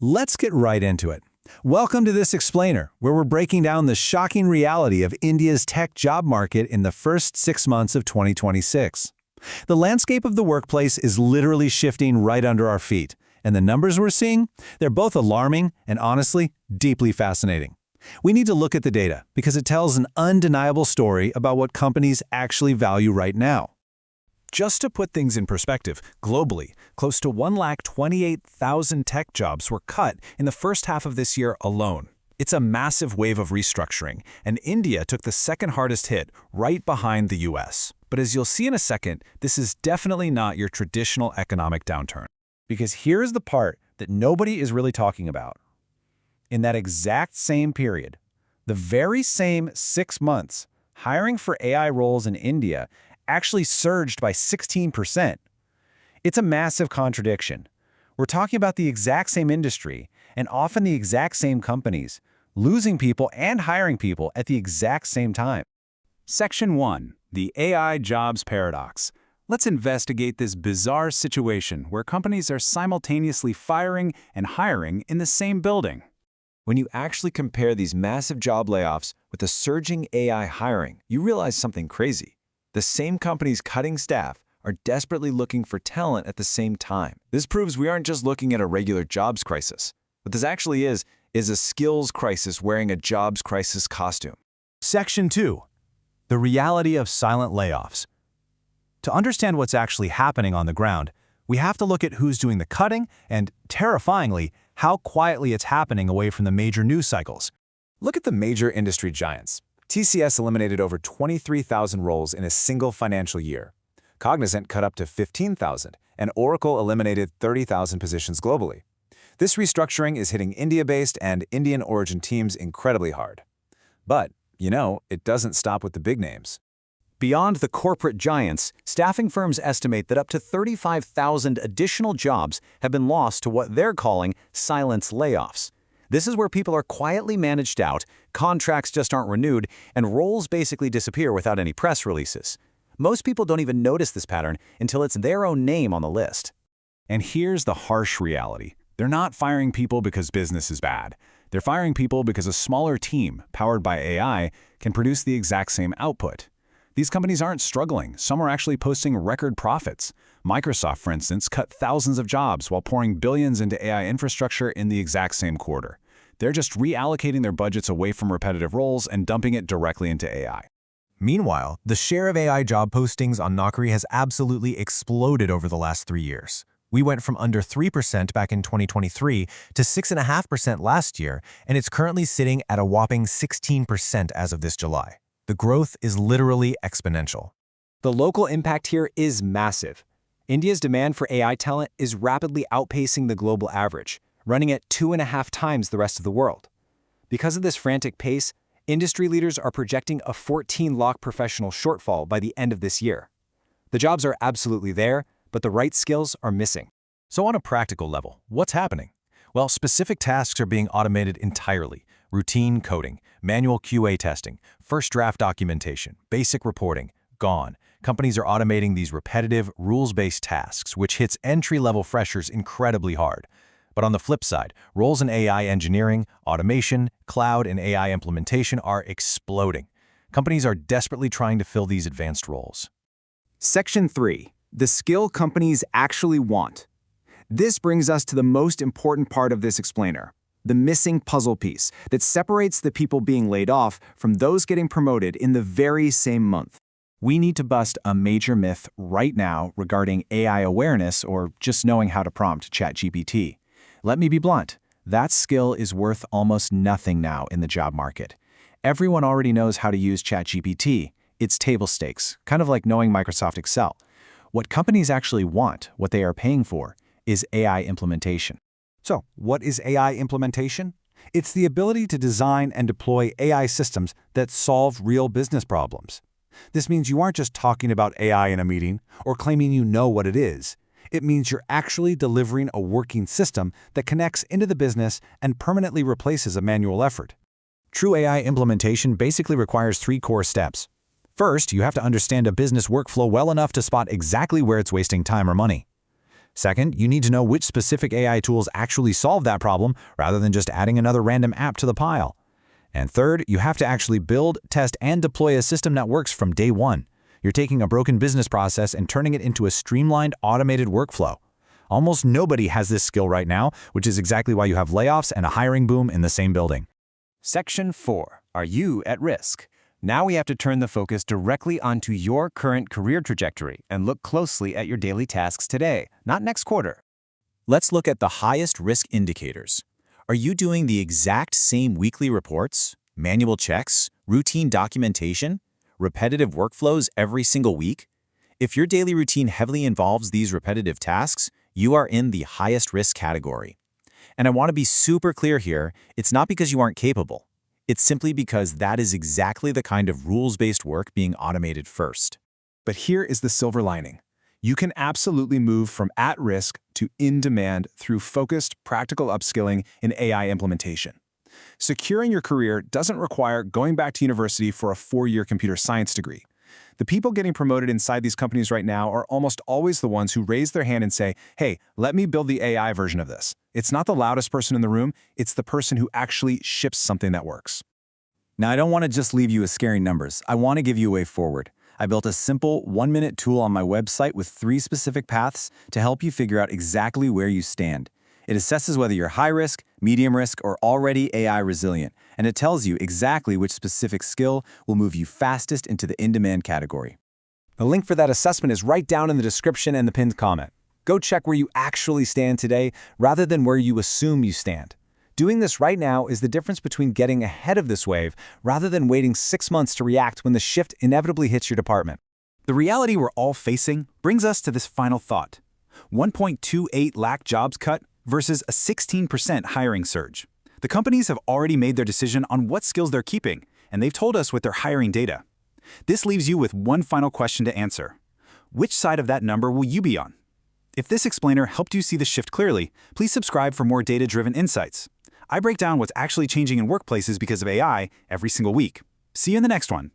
Let's get right into it. Welcome to this explainer, where we're breaking down the shocking reality of India's tech job market in the first 6 months of 2026. The landscape of the workplace is literally shifting right under our feet, and the numbers we're seeing, they're both alarming and honestly, deeply fascinating. We need to look at the data because it tells an undeniable story about what companies actually value right now. Just to put things in perspective, globally, close to 1,28,000 tech jobs were cut in the first half of this year alone. It's a massive wave of restructuring, and India took the second hardest hit, right behind the US. But as you'll see in a second, this is definitely not your traditional economic downturn. Because here's the part that nobody is really talking about. In that exact same period, the very same 6 months, hiring for AI roles in India actually surged by 16%. It's a massive contradiction. We're talking about the exact same industry and often the exact same companies, losing people and hiring people at the exact same time. Section 1. The AI Jobs Paradox. Let's investigate this bizarre situation where companies are simultaneously firing and hiring in the same building. When you actually compare these massive job layoffs with the surging AI hiring, you realize something crazy. The same companies cutting staff are desperately looking for talent at the same time. This proves we aren't just looking at a regular jobs crisis. What this actually is a skills crisis wearing a jobs crisis costume. Section 2. The reality of silent layoffs. To understand what's actually happening on the ground, we have to look at who's doing the cutting and, terrifyingly, how quietly it's happening away from the major news cycles. Look at the major industry giants. TCS eliminated over 23,000 roles in a single financial year. Cognizant cut up to 15,000, and Oracle eliminated 30,000 positions globally. This restructuring is hitting India-based and Indian-origin teams incredibly hard. But, it doesn't stop with the big names. Beyond the corporate giants, staffing firms estimate that up to 35,000 additional jobs have been lost to what they're calling silent layoffs. This is where people are quietly managed out, contracts just aren't renewed, and roles basically disappear without any press releases. Most people don't even notice this pattern until it's their own name on the list. And here's the harsh reality. They're not firing people because business is bad. They're firing people because a smaller team, powered by AI, can produce the exact same output. These companies aren't struggling. Some are actually posting record profits. Microsoft, for instance, cut thousands of jobs while pouring billions into AI infrastructure in the exact same quarter. They're just reallocating their budgets away from repetitive roles and dumping it directly into AI. Meanwhile, the share of AI job postings on Naukri has absolutely exploded over the last 3 years. We went from under 3% back in 2023 to 6.5% last year, and it's currently sitting at a whopping 16% as of this July. The growth is literally exponential. The local impact here is massive. India's demand for AI talent is rapidly outpacing the global average, running at 2.5 times the rest of the world. Because of this frantic pace, industry leaders are projecting a 14 lakh professional shortfall by the end of this year. The jobs are absolutely there, but the right skills are missing. So on a practical level, what's happening? Well, specific tasks are being automated entirely. Routine coding, manual QA testing, first draft documentation, basic reporting, gone. Companies are automating these repetitive, rules-based tasks, which hits entry-level freshers incredibly hard. But on the flip side, roles in AI engineering, automation, cloud, and AI implementation are exploding. Companies are desperately trying to fill these advanced roles. Section 3. The skill companies actually want. This brings us to the most important part of this explainer, the missing puzzle piece that separates the people being laid off from those getting promoted in the very same month. We need to bust a major myth right now regarding AI awareness or just knowing how to prompt ChatGPT. Let me be blunt. That skill is worth almost nothing now in the job market. Everyone already knows how to use ChatGPT. It's table stakes, kind of like knowing Microsoft Excel. What companies actually want, what they are paying for, is AI implementation. So, what is AI implementation? It's the ability to design and deploy AI systems that solve real business problems. This means you aren't just talking about AI in a meeting or claiming you know what it is. It means you're actually delivering a working system that connects into the business and permanently replaces a manual effort. True AI implementation basically requires 3 core steps. First, you have to understand a business workflow well enough to spot exactly where it's wasting time or money. Second, you need to know which specific AI tools actually solve that problem rather than just adding another random app to the pile. And third, you have to actually build, test, and deploy a system that works from day one. You're taking a broken business process and turning it into a streamlined, automated workflow. Almost nobody has this skill right now, which is exactly why you have layoffs and a hiring boom in the same building. Section 4. Are you at risk? Now we have to turn the focus directly onto your current career trajectory and look closely at your daily tasks today, not next quarter. Let's look at the highest risk indicators. Are you doing the exact same weekly reports, manual checks, routine documentation, repetitive workflows every single week? If your daily routine heavily involves these repetitive tasks, you are in the highest risk category. And I want to be super clear here, it's not because you aren't capable. It's simply because that is exactly the kind of rules-based work being automated first. But here is the silver lining. You can absolutely move from at risk to in demand through focused, practical upskilling in AI implementation. Securing your career doesn't require going back to university for a 4-year computer science degree. The people getting promoted inside these companies right now are almost always the ones who raise their hand and say, hey, let me build the AI version of this. It's not the loudest person in the room, it's the person who actually ships something that works. Now, I don't want to just leave you with scary numbers. I want to give you a way forward. I built a simple 1-minute tool on my website with 3 specific paths to help you figure out exactly where you stand. It assesses whether you're high risk, medium risk, or already AI resilient, and it tells you exactly which specific skill will move you fastest into the in-demand category. The link for that assessment is right down in the description and the pinned comment. Go check where you actually stand today rather than where you assume you stand. Doing this right now is the difference between getting ahead of this wave rather than waiting 6 months to react when the shift inevitably hits your department. The reality we're all facing brings us to this final thought. 1.28 lakh jobs cut versus a 16% hiring surge. The companies have already made their decision on what skills they're keeping, and they've told us with their hiring data. This leaves you with one final question to answer. Which side of that number will you be on? If this explainer helped you see the shift clearly, please subscribe for more data-driven insights. I break down what's actually changing in workplaces because of AI every single week. See you in the next one.